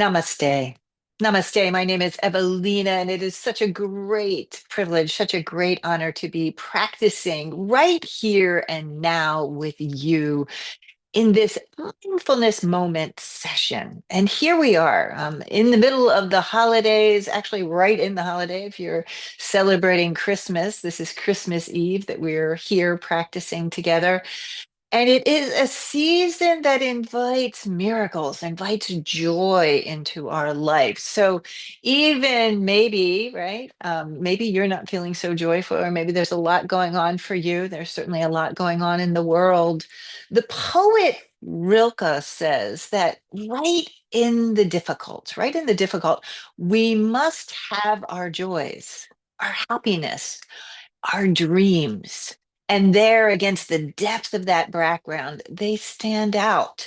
Namaste. Namaste. My name is Evalena, and it is such a great privilege, such a great honor to be practicing right here and now with you in this mindfulness moment session. And here we are in the middle of the holidays, actually, right in the holiday. If you're celebrating Christmas, this is Christmas Eve that we're here practicing together. And it is a season that invites miracles, invites joy into our life. So even maybe, right? Maybe you're not feeling so joyful, or maybe there's a lot going on for you. There's certainly a lot going on in the world. The poet Rilke says that right in the difficult, we must have our joys, our happiness, our dreams. And there, against the depth of that background, they stand out.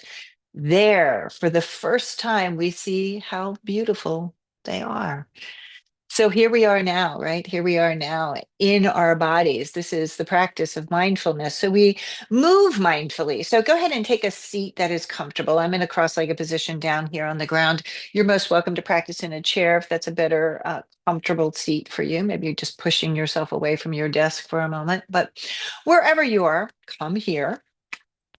There, for the first time, we see how beautiful they are. So here we are now, right? Here we are now in our bodies. This is the practice of mindfulness. So we move mindfully. So go ahead and take a seat that is comfortable. I'm in a cross-legged position down here on the ground. You're most welcome to practice in a chair if that's a better comfortable seat for you. Maybe you're just pushing yourself away from your desk for a moment. But wherever you are, come here.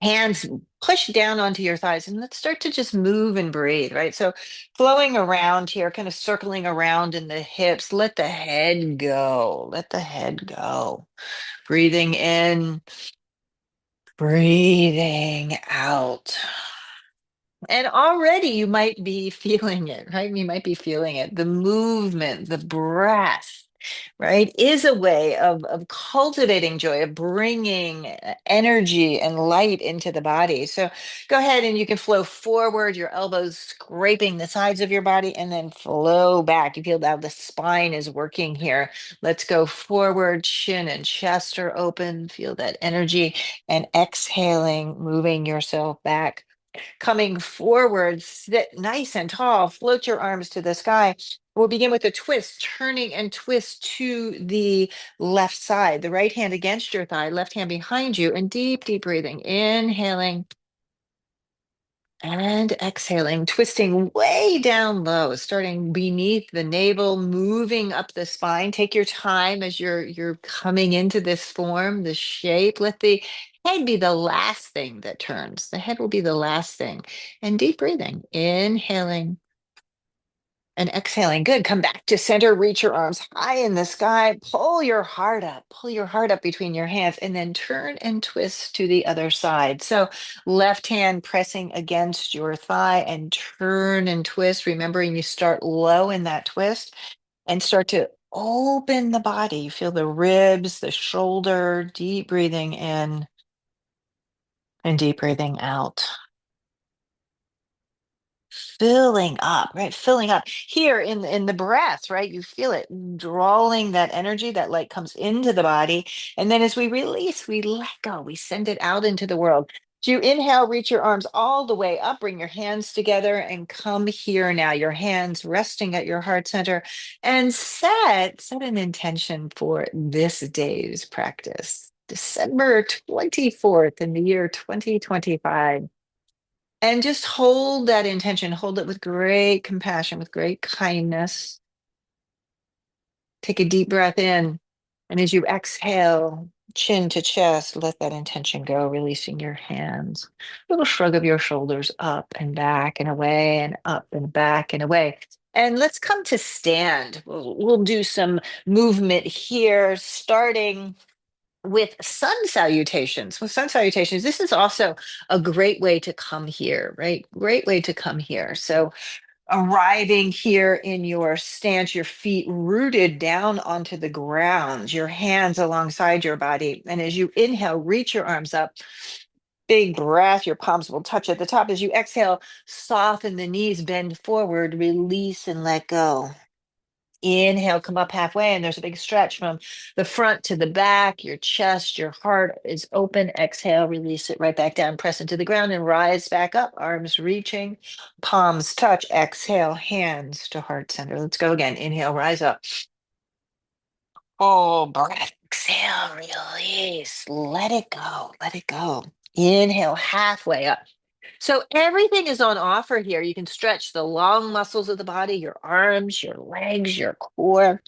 Hands push down onto your thighs, and let's start to just move and breathe, right? So flowing around here, kind of circling around in the hips. Let the head go. Let the head go. Breathing in, breathing out. And already you might be feeling it, right? You might be feeling it. The movement, the breath, right, is a way of cultivating joy, of bringing energy and light into the body. So go ahead and you can flow forward, your elbows scraping the sides of your body, and then flow back. You feel how the spine is working here. Let's go forward, chin and chest are open. Feel that energy, and exhaling, moving yourself back. Coming forward, sit nice and tall, float your arms to the sky. We'll begin with a twist, turning and twist to the left side, the right hand against your thigh, left hand behind you, and deep, deep breathing. Inhaling and exhaling, twisting way down low, starting beneath the navel, moving up the spine. Take your time as you're coming into this form, this shape. Let the head be the last thing that turns. The head will be the last thing. And deep breathing, inhaling and exhaling. Good. Come back to center. Reach your arms high in the sky. Pull your heart up. Pull your heart up between your hands, and then turn and twist to the other side. So left hand pressing against your thigh and turn and twist. Remembering you start low in that twist and start to open the body. Feel the ribs, the shoulder, deep breathing in and deep breathing out. Filling up, right? Filling up here in the breath, right? You feel it drawing that energy, that light comes into the body. And then as we release, we let go, we send it out into the world. So you inhale, reach your arms all the way up, bring your hands together and come here now. Your hands resting at your heart center, and set an intention for this day's practice. December 24th in the year 2025. And just hold that intention, hold it with great compassion, with great kindness. Take a deep breath in. And as you exhale, chin to chest, let that intention go, releasing your hands. A little shrug of your shoulders up and back and away, and up and back and away. And let's come to stand. We'll do some movement here, starting with sun salutations. With sun salutations, this is also a great way to come here, right? Great way to come here. So arriving here in your stance, your feet rooted down onto the ground, your hands alongside your body. And as you inhale, reach your arms up. Big breath, your palms will touch at the top. As you exhale, soften the knees, bend forward, release and let go. Inhale, come up halfway, and there's a big stretch from the front to the back. Your chest, your heart is open. Exhale, release it right back down, press into the ground, and rise back up. Arms reaching, palms touch. Exhale, hands to heart center. Let's go again. Inhale, rise up. Oh, breath. Exhale, release. Let it go. Let it go. Inhale, halfway up. So everything is on offer here. You can stretch the long muscles of the body, your arms, your legs, your core,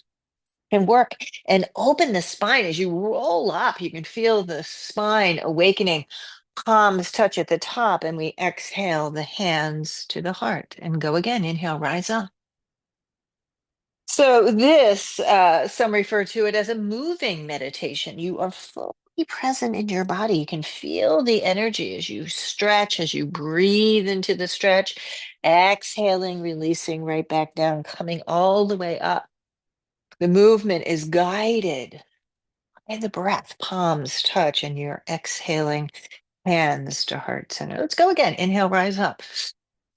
and work and open the spine as you roll up. You can feel the spine awakening. Palms touch at the top, and we exhale the hands to the heart and go again. Inhale, rise up. So this, some refer to it as a moving meditation. You are fully present in your body. You can feel the energy as you stretch, as you breathe into the stretch, exhaling, releasing right back down, coming all the way up. The movement is guided by the breath. Palms touch, and you're exhaling, hands to heart center. Let's go again. Inhale, rise up.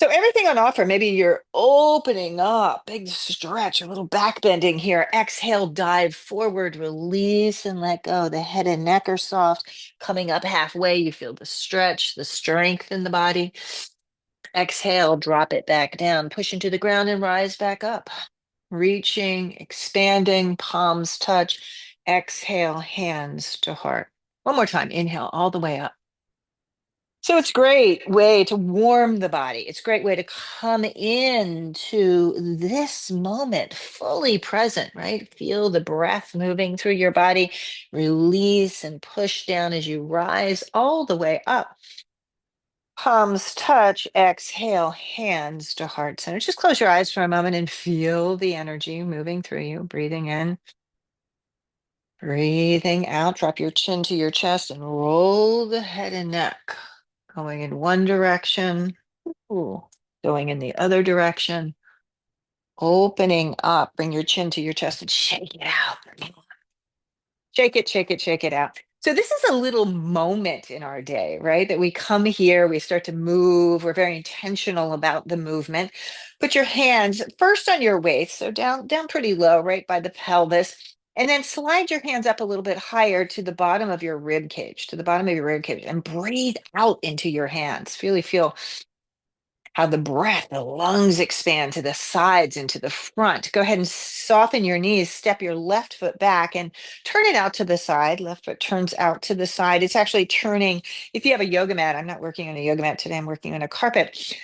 So everything on offer, maybe you're opening up, big stretch, a little back bending here. Exhale, dive forward, release and let go. The head and neck are soft. Coming up halfway, you feel the stretch, the strength in the body. Exhale, drop it back down, push into the ground and rise back up. Reaching, expanding, palms touch. Exhale, hands to heart. One more time. Inhale all the way up. So it's great way to warm the body. It's a great way to come into this moment fully present, right? Feel the breath moving through your body. Release and push down as you rise all the way up. Palms touch, exhale, hands to heart center. Just close your eyes for a moment and feel the energy moving through you. Breathing in, breathing out. Drop your chin to your chest and roll the head and neck. Going in one direction, ooh, going in the other direction, opening up. Bring your chin to your chest and shake it out. Shake it, shake it, shake it out. So this is a little moment in our day, right? That we come here, we start to move. We're very intentional about the movement. Put your hands first on your waist, so down pretty low, right by the pelvis. And then slide your hands up a little bit higher to the bottom of your rib cage, to the bottom of your rib cage, and breathe out into your hands. Really feel how the breath, the lungs expand to the sides and to the front. Go ahead and soften your knees, step your left foot back and turn it out to the side. Left foot turns out to the side. It's actually turning, if you have a yoga mat, I'm not working on a yoga mat today, I'm working on a carpet,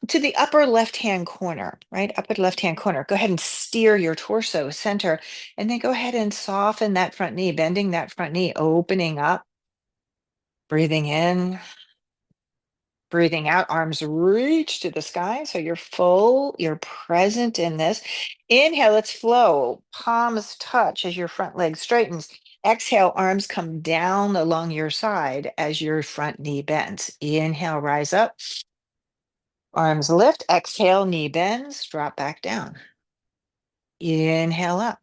to the upper left-hand corner, right? Upper left-hand corner. Go ahead and steer your torso center, and then go ahead and soften that front knee, bending that front knee, opening up, breathing in. Breathing out, arms reach to the sky. So you're full, you're present in this. Inhale, let's flow. Palms touch as your front leg straightens. Exhale, arms come down along your side as your front knee bends. Inhale, rise up. Arms lift. Exhale, knee bends. Drop back down. Inhale up.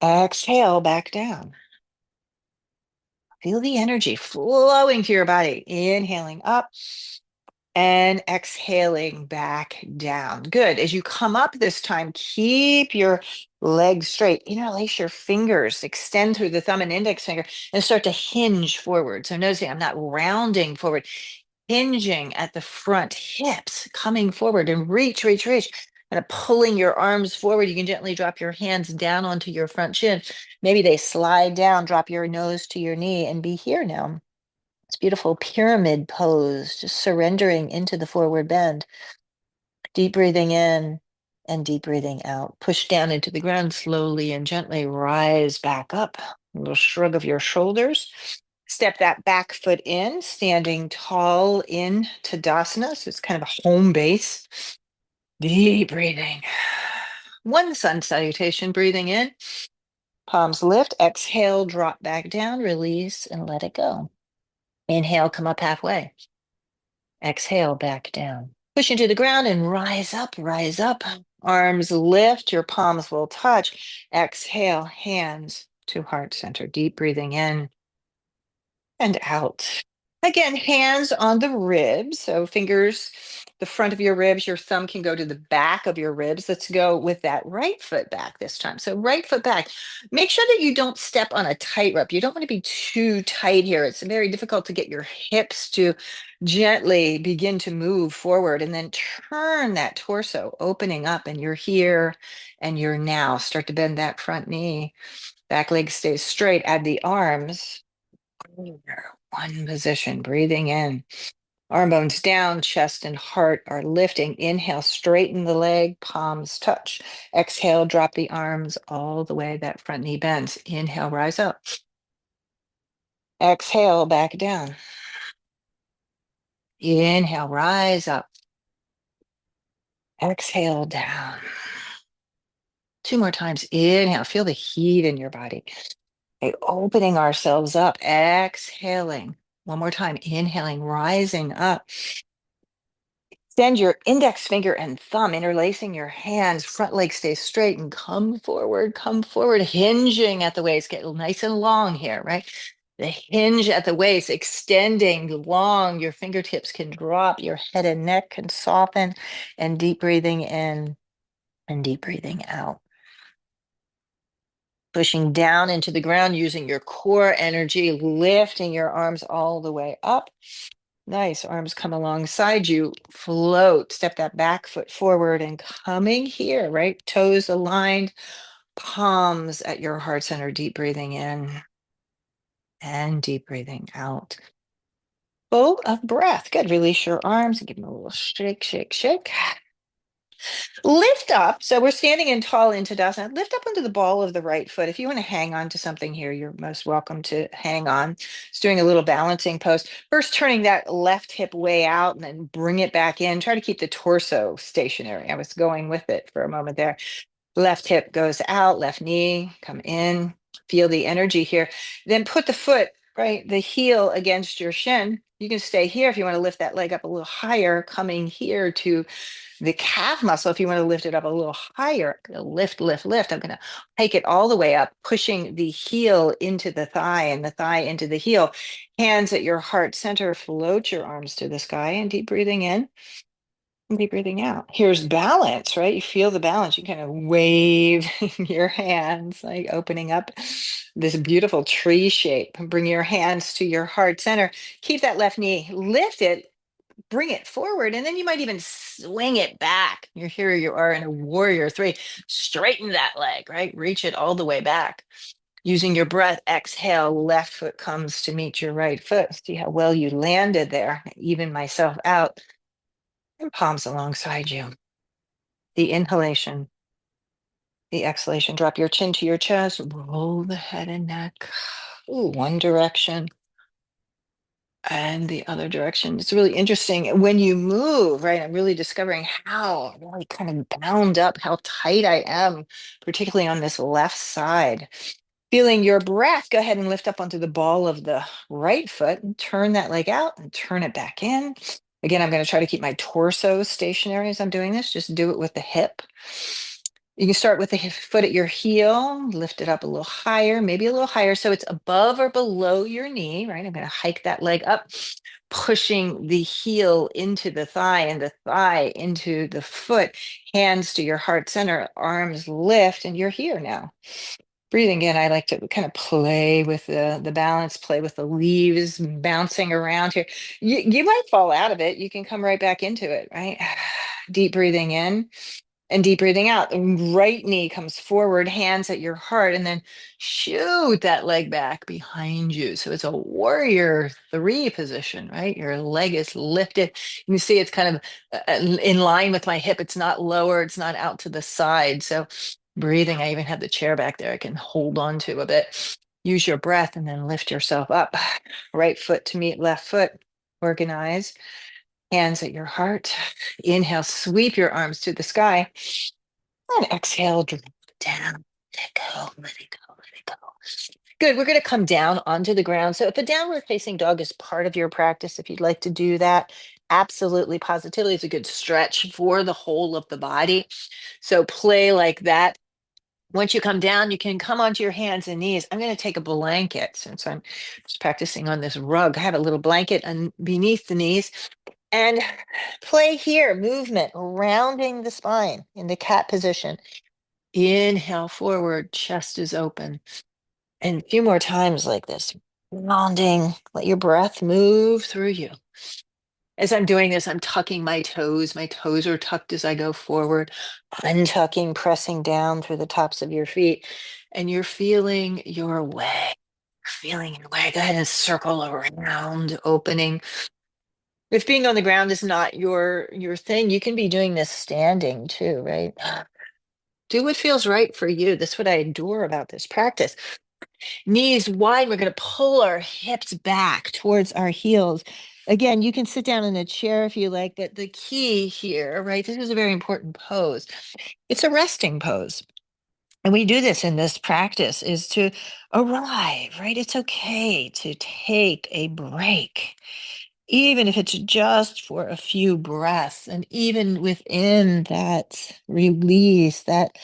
Exhale, back down. Feel the energy flowing to your body. Inhaling up. And exhaling back down. Good. As you come up this time, keep your legs straight. Interlace your fingers, extend through the thumb and index finger, and start to hinge forward. So noticing I'm not rounding forward, hinging at the front hips, coming forward and reach, reach, reach. Kind of pulling your arms forward. You can gently drop your hands down onto your front shin. Maybe they slide down, drop your nose to your knee, and be here now. It's beautiful pyramid pose, just surrendering into the forward bend. Deep breathing in and deep breathing out. Push down into the ground slowly and gently rise back up. A little shrug of your shoulders. Step that back foot in, standing tall in Tadasana. So it's kind of a home base. Deep breathing. One sun salutation, breathing in. Palms lift. Exhale, drop back down, release, and let it go. Inhale, come up halfway. Exhale, back down. Push into the ground and rise up, rise up. Arms lift, your palms will touch. Exhale, hands to heart center. Deep breathing in and out. Again, hands on the ribs. So fingers, the front of your ribs, your thumb can go to the back of your ribs. Let's go with that right foot back this time. So right foot back. Make sure that you don't step on a tightrope. You don't want to be too tight here. It's very difficult to get your hips to gently begin to move forward and then turn that torso, opening up, and you're here and you're now. Start to bend that front knee. Back leg stays straight. Add the arms. One position, breathing in. Arm bones down, chest and heart are lifting. Inhale, straighten the leg, palms touch. Exhale, drop the arms all the way that front knee bends. Inhale, rise up. Exhale, back down. Inhale, rise up. Exhale, down. Two more times. Inhale, feel the heat in your body. Okay, opening ourselves up. Exhaling. One more time. Inhaling, rising up. Extend your index finger and thumb, interlacing your hands. Front leg stays straight and come forward, hinging at the waist. Get nice and long here, right? The hinge at the waist, extending long. Your fingertips can drop, your head and neck can soften, and deep breathing in and deep breathing out. Pushing down into the ground using your core energy, lifting your arms all the way up. Nice. Arms come alongside you. Float. Step that back foot forward and coming here, right? Toes aligned, palms at your heart center. Deep breathing in and deep breathing out. Full of breath. Good. Release your arms and give them a little shake, shake, shake. Lift up. So we're standing in tall into Tadasana. Lift up onto the ball of the right foot. If you want to hang on to something here, you're most welcome to hang on. Just doing a little balancing pose. First, turning that left hip way out and then bring it back in. Try to keep the torso stationary. I was going with it for a moment there. Left hip goes out, left knee, come in. Feel the energy here. Then put the foot, right, the heel against your shin. You can stay here if you want to lift that leg up a little higher, coming here to the calf muscle. If you want to lift it up a little higher, lift, lift, lift. I'm going to hike it all the way up, pushing the heel into the thigh and the thigh into the heel. Hands at your heart center, float your arms to the sky and deep breathing in and deep breathing out. Here's balance, right? You feel the balance. You kind of wave your hands, like opening up this beautiful tree shape. Bring your hands to your heart center. Keep that left knee, lift it, bring it forward, and then you might even swing it back. You're here, you are in a warrior three. Straighten that leg, right? Reach it all the way back. Using your breath, exhale, left foot comes to meet your right foot. See how well you landed there. Even myself out and palms alongside you. The inhalation, the exhalation. Drop your chin to your chest, roll the head and neck. Ooh, one direction and the other direction. It's really interesting when you move, right? I'm really discovering how I'm really kind of bound up, how tight I am, particularly on this left side. Feeling your breath, go ahead and lift up onto the ball of the right foot and turn that leg out and turn it back in. Again, I'm going to try to keep my torso stationary as I'm doing this. Just do it with the hip. You can start with the foot at your heel, lift it up a little higher, maybe a little higher. So it's above or below your knee, right? I'm going to hike that leg up, pushing the heel into the thigh and the thigh into the foot, hands to your heart center, arms lift, and you're here now. Breathing in, I like to kind of play with the balance, play with the leaves bouncing around here. You might fall out of it. You can come right back into it, right? Deep breathing in and deep breathing out. The right knee comes forward, hands at your heart, and then shoot that leg back behind you. So it's a warrior three position, right? Your leg is lifted. You can see it's kind of in line with my hip. It's not lower, it's not out to the side. So breathing, I even have the chair back there I can hold on to a bit. Use your breath and then lift yourself up. Right foot to meet left foot. Organize. Hands at your heart. Inhale, sweep your arms to the sky. And exhale, drop down. Let it go, let it go, let it go. Good. We're going to come down onto the ground. So if a downward facing dog is part of your practice, if you'd like to do that, absolutely, positively, it's a good stretch for the whole of the body. So play like that. Once you come down, you can come onto your hands and knees. I'm going to take a blanket since I'm just practicing on this rug. I have a little blanket beneath the knees. And play here, movement, rounding the spine in the cat position. Inhale forward, chest is open. And a few more times like this, rounding, let your breath move through you. As I'm doing this, I'm tucking my toes. My toes are tucked as I go forward, untucking, pressing down through the tops of your feet. And you're feeling your way. Feeling your way. Go ahead and circle around, opening If being on the ground is not your thing, you can be doing this standing too, right? Do what feels right for you. That's what I adore about this practice. Knees wide, we're going to pull our hips back towards our heels. Again, you can sit down in a chair if you like, but the key here, right? This is a very important pose. It's a resting pose. And we do this in this practice is to arrive, right? It's okay to take a break, even if it's just for a few breaths. And even within that release, that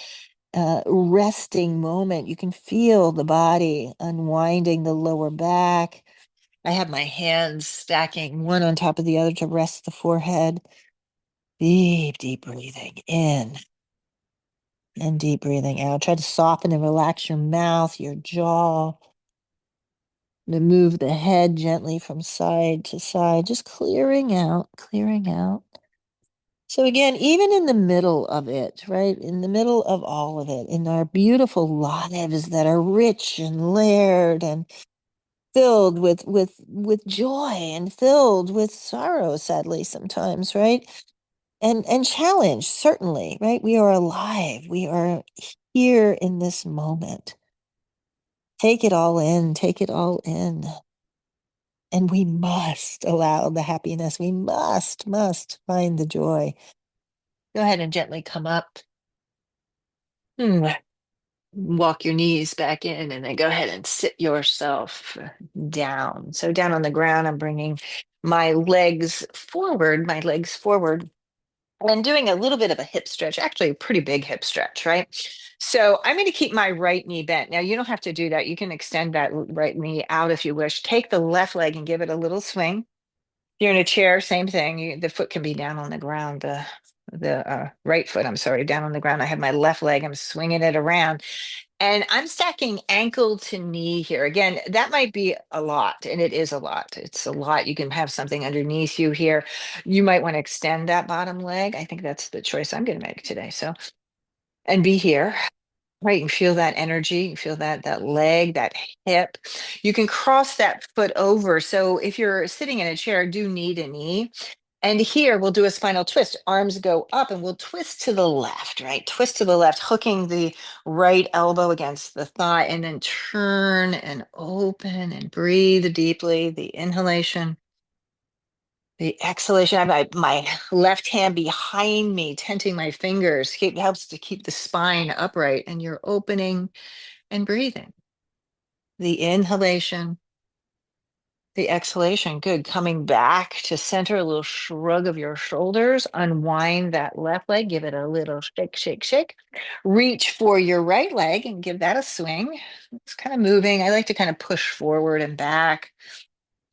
resting moment, you can feel the body unwinding the lower back. I have my hands stacking one on top of the other to rest the forehead. Deep, deep breathing in and deep breathing out. Try to soften and relax your mouth, your jaw. To move the head gently from side to side, just clearing out, clearing out. So again, even in the middle of it, right? In the middle of all of it, in our beautiful lives that are rich and layered and filled with joy and filled with sorrow, sadly, sometimes, right? And challenge, certainly, right? We are alive. We are here in this moment. Take it all in, take it all in. And we must allow the happiness. We must find the joy. Go ahead and gently come up. Hmm. Walk your knees back in and then go ahead and sit yourself down. So down on the ground, I'm bringing my legs forward, and doing a little bit of a hip stretch, actually a pretty big hip stretch, right? So I'm going to keep my right knee bent. Now you don't have to do that. You can extend that right knee out if you wish. Take the left leg and give it a little swing. You're in a chair, same thing. The foot can be down on the ground. The right foot, I'm sorry, down on the ground. I have my left leg. I'm swinging it around, and I'm stacking ankle to knee here. Again, that might be a lot, and it is a lot. It's a lot. You can have something underneath you here. You might want to extend that bottom leg. I think that's the choice I'm going to make today. So, and be here. Right, you can feel that energy, you feel that leg, that hip. You can cross that foot over. So if you're sitting in a chair, do knee to knee. And here we'll do a spinal twist. Arms go up and we'll twist to the left, right? Twist to the left, hooking the right elbow against the thigh, and then turn and open and breathe deeply. The inhalation, the exhalation. I have my left hand behind me, tenting my fingers. It helps to keep the spine upright, and you're opening and breathing. The inhalation, the exhalation. Good. Coming back to center, a little shrug of your shoulders. Unwind that left leg. Give it a little shake, shake, shake. Reach for your right leg and give that a swing. It's kind of moving. I like to kind of push forward and back.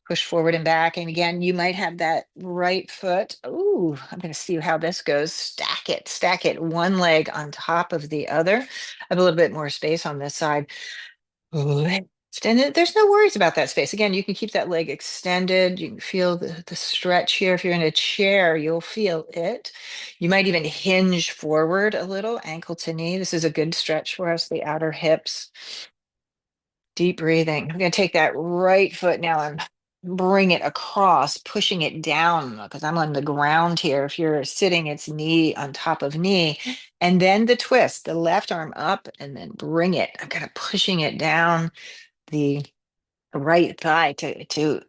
Push forward and back. And again, you might have that right foot. Ooh, I'm going to see how this goes. Stack it. One leg on top of the other. I have a little bit more space on this side. Lift. And there's no worries about that space. Again, you can keep that leg extended. You can feel the stretch here. If you're in a chair, you'll feel it. You might even hinge forward a little, ankle to knee. This is a good stretch for us, the outer hips. Deep breathing. I'm going to take that right foot now and bring it across, pushing it down because I'm on the ground here. If you're sitting, it's knee on top of knee. And then the twist, the left arm up and then bring it. I'm kind of pushing it down the right thigh to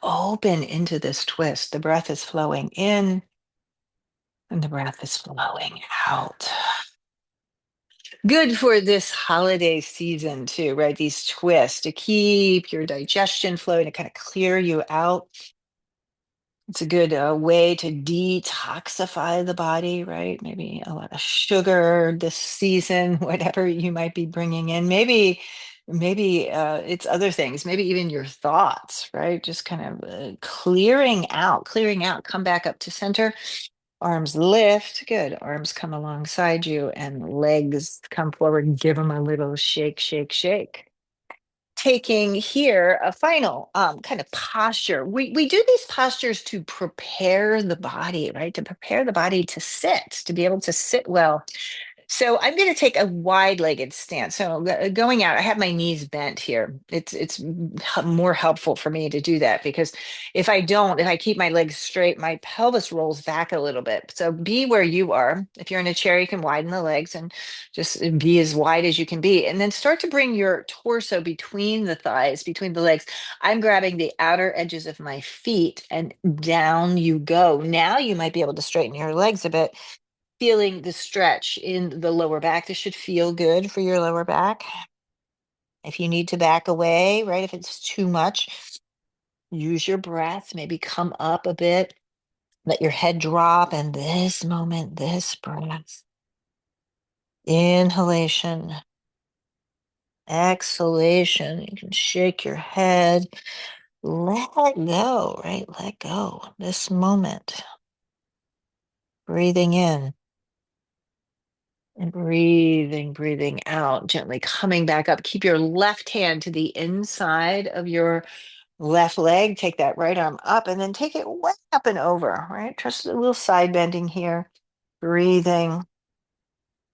open into this twist. The breath is flowing in and the breath is flowing out. Good for this holiday season too, right? These twists to keep your digestion flowing, to kind of clear you out. It's a good way to detoxify the body, right? Maybe a lot of sugar this season, whatever you might be bringing in. Maybe it's other things. Maybe even your thoughts, right? Just kind of clearing out, clearing out. Come back up to center. Arms lift. Good. Arms come alongside you, and legs come forward. Give them a little shake, shake, shake. Taking here a final kind of posture. We do these postures to prepare the body, right? To prepare the body to sit, to be able to sit well. So I'm going to take a wide-legged stance. So going out, I have my knees bent here. It's more helpful for me to do that because if I keep my legs straight, my pelvis rolls back a little bit. So be where you are. If you're in a chair, you can widen the legs and just be as wide as you can be. And then start to bring your torso between the thighs, between the legs. I'm grabbing the outer edges of my feet and down you go. Now you might be able to straighten your legs a bit, feeling the stretch in the lower back. This should feel good for your lower back. If you need to back away, right? If it's too much, use your breath, maybe come up a bit, let your head drop. And this moment, this breath, inhalation, exhalation. You can shake your head, let go, right? Let go. This moment, breathing in. And breathing out, gently coming back up. Keep your left hand to the inside of your left leg. Take that right arm up and then take it way up and over, right? Just a little side bending here. Breathing.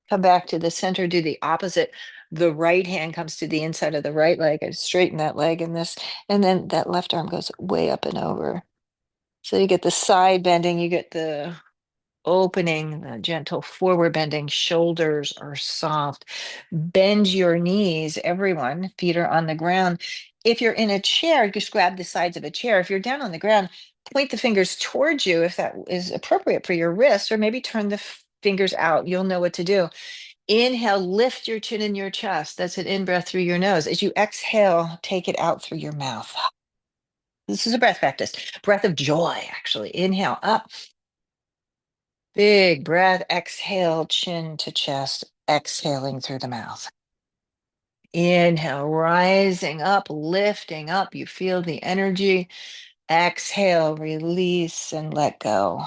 Come back to the center. Do the opposite. The right hand comes to the inside of the right leg. I straighten that leg in this. And then that left arm goes way up and over. So you get the side bending, you get the opening, the gentle forward bending, shoulders are soft. Bend your knees, everyone. Feet are on the ground. If you're in a chair, just grab the sides of a chair. If you're down on the ground, point the fingers towards you if that is appropriate for your wrists, or maybe turn the fingers out. You'll know what to do. Inhale, lift your chin and your chest. That's an in breath through your nose. As you exhale, take it out through your mouth. This is a breath practice. Breath of joy, actually. Inhale up. Big breath, exhale, chin to chest, exhaling through the mouth. Inhale, rising up, lifting up. You feel the energy. Exhale, release and let go.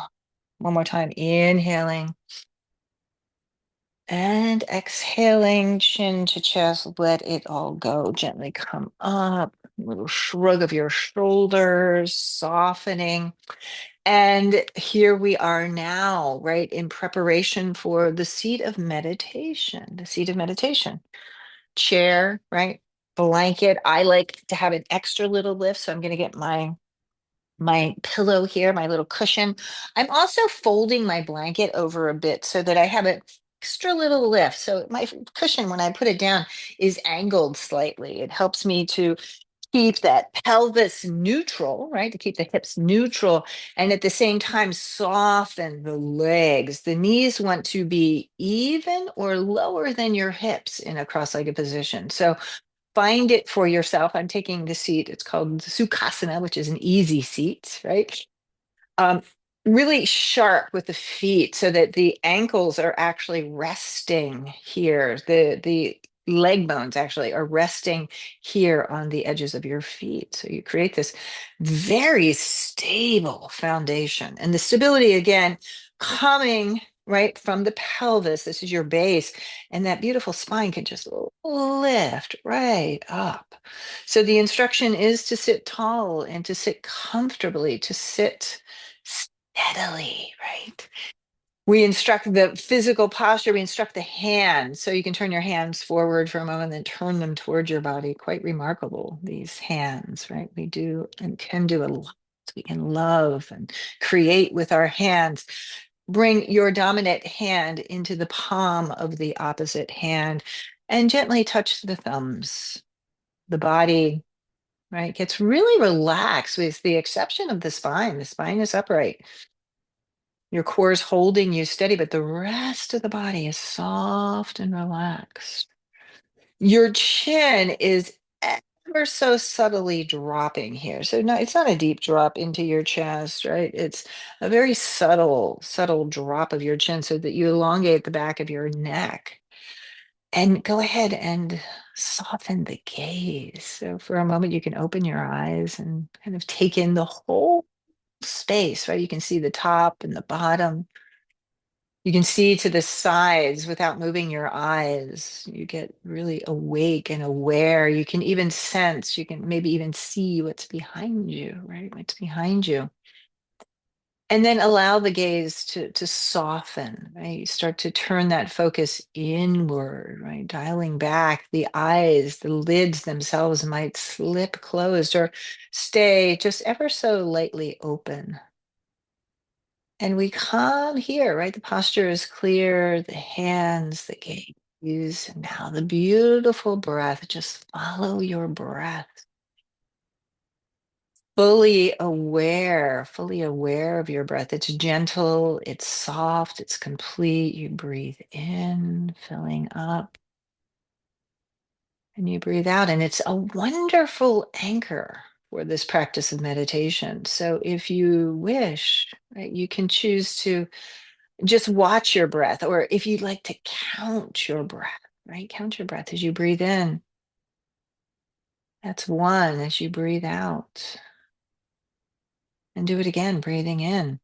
One more time, inhaling and exhaling, chin to chest. Let it all go. Gently come up. A little shrug of your shoulders, softening. And here we are now, right, in preparation for the seat of meditation, the seat of meditation. Chair, right? Blanket. I like to have an extra little lift, so I'm going to get my pillow here, my little cushion. I'm also folding my blanket over a bit so that I have an extra little lift. So my cushion, when I put it down, is angled slightly. It helps me to keep that pelvis neutral, right? To keep the hips neutral and at the same time soften the legs. The knees want to be even or lower than your hips in a cross-legged position. So find it for yourself. I'm taking the seat. It's called Sukhasana, which is an easy seat, right? um, really sharp with the feet so that the ankles are actually resting here. The leg bones actually are resting here on the edges of your feet. So you create this very stable foundation. And the stability again coming right from the pelvis. This is your base. And that beautiful spine can just lift right up. So the instruction is to sit tall and to sit comfortably, to sit steadily, right? We instruct the physical posture, we instruct the hands. So you can turn your hands forward for a moment, then turn them towards your body. Quite remarkable, these hands, right? We do and can do a lot. We can love and create with our hands. Bring your dominant hand into the palm of the opposite hand and gently touch the thumbs. The body, right, gets really relaxed with the exception of the spine. The spine is upright. Your core is holding you steady, but the rest of the body is soft and relaxed. Your chin is ever so subtly dropping here. So no, it's not a deep drop into your chest, right? It's a very subtle drop of your chin so that you elongate the back of your neck. And go ahead and soften the gaze. So for a moment, you can open your eyes and kind of take in the whole space, right? You can see the top and the bottom. You can see to the sides without moving your eyes. You get really awake and aware. You can even sense, you can maybe even see what's behind you, right? What's behind you. And then allow the gaze to soften, right? You start to turn that focus inward, right? Dialing back the eyes, the lids themselves might slip closed or stay just ever so lightly open. And we come here, right? The posture is clear, the hands, the gaze, and now the beautiful breath. Just follow your breath. Fully aware of your breath. It's gentle, it's soft, it's complete. You breathe in, filling up, and you breathe out. And it's a wonderful anchor for this practice of meditation. So if you wish, right, you can choose to just watch your breath, or if you'd like to count your breath, right? Count your breath as you breathe in. That's one. As you breathe out, and do it again, breathing in.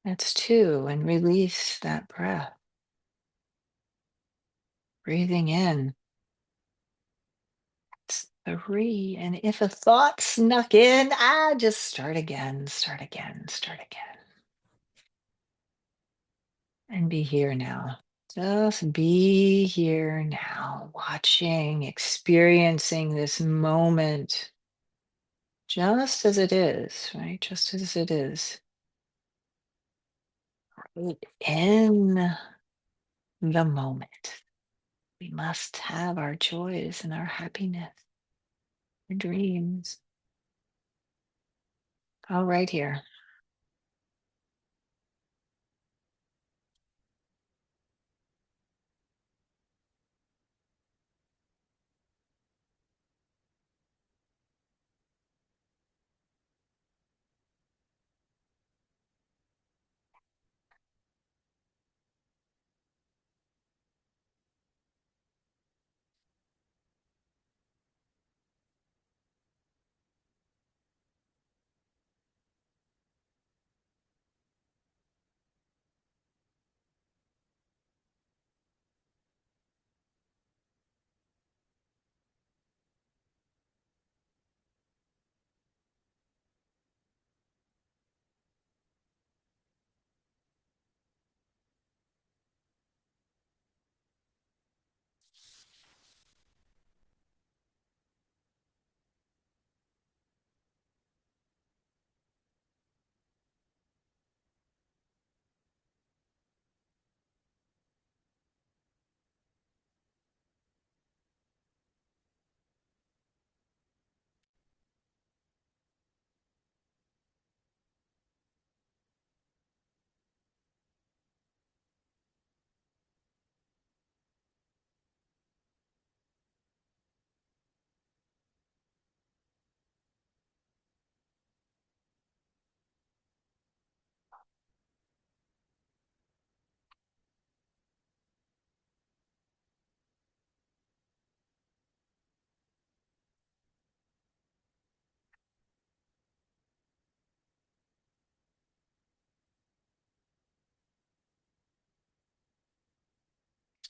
That's two, and release that breath. Breathing in. It's three. And if a thought snuck in, just start again, start again, start again. And be here now. Just be here now, watching, experiencing this moment just as it is, right? Just as it is. Right in the moment. We must have our joys and our happiness, our dreams, all right here.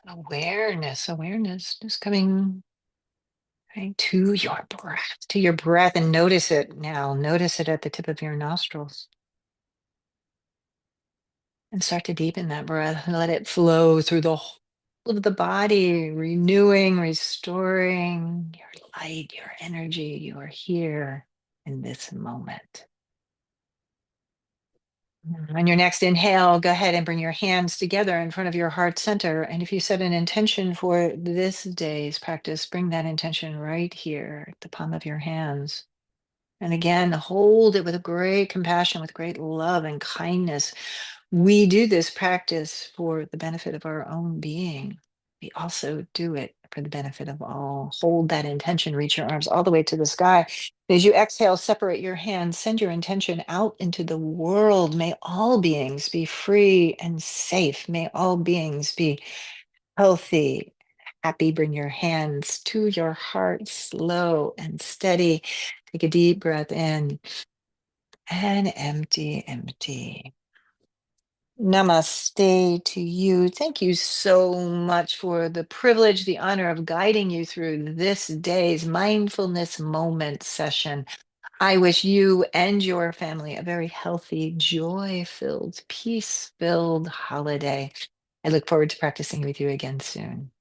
Awareness, just coming right to your breath, and notice it now. Notice it at the tip of your nostrils. And start to deepen that breath and let it flow through the whole of the body, renewing, restoring your light, your energy. You are here in this moment. On your next inhale, go ahead and bring your hands together in front of your heart center. And if you set an intention for this day's practice, bring that intention right here at the palm of your hands. And again, hold it with great compassion, with great love and kindness. We do this practice for the benefit of our own being. We also do it for the benefit of all. Hold that intention, reach your arms all the way to the sky. As you exhale, separate your hands, send your intention out into the world. May all beings be free and safe. May all beings be healthy, happy. Bring your hands to your heart, slow and steady. Take a deep breath in and empty, empty. Namaste to you. Thank you so much for the privilege, the honor of guiding you through this day's mindfulness moment session. I wish you and your family a very healthy, joy filled, peace filled holiday. I look forward to practicing with you again soon.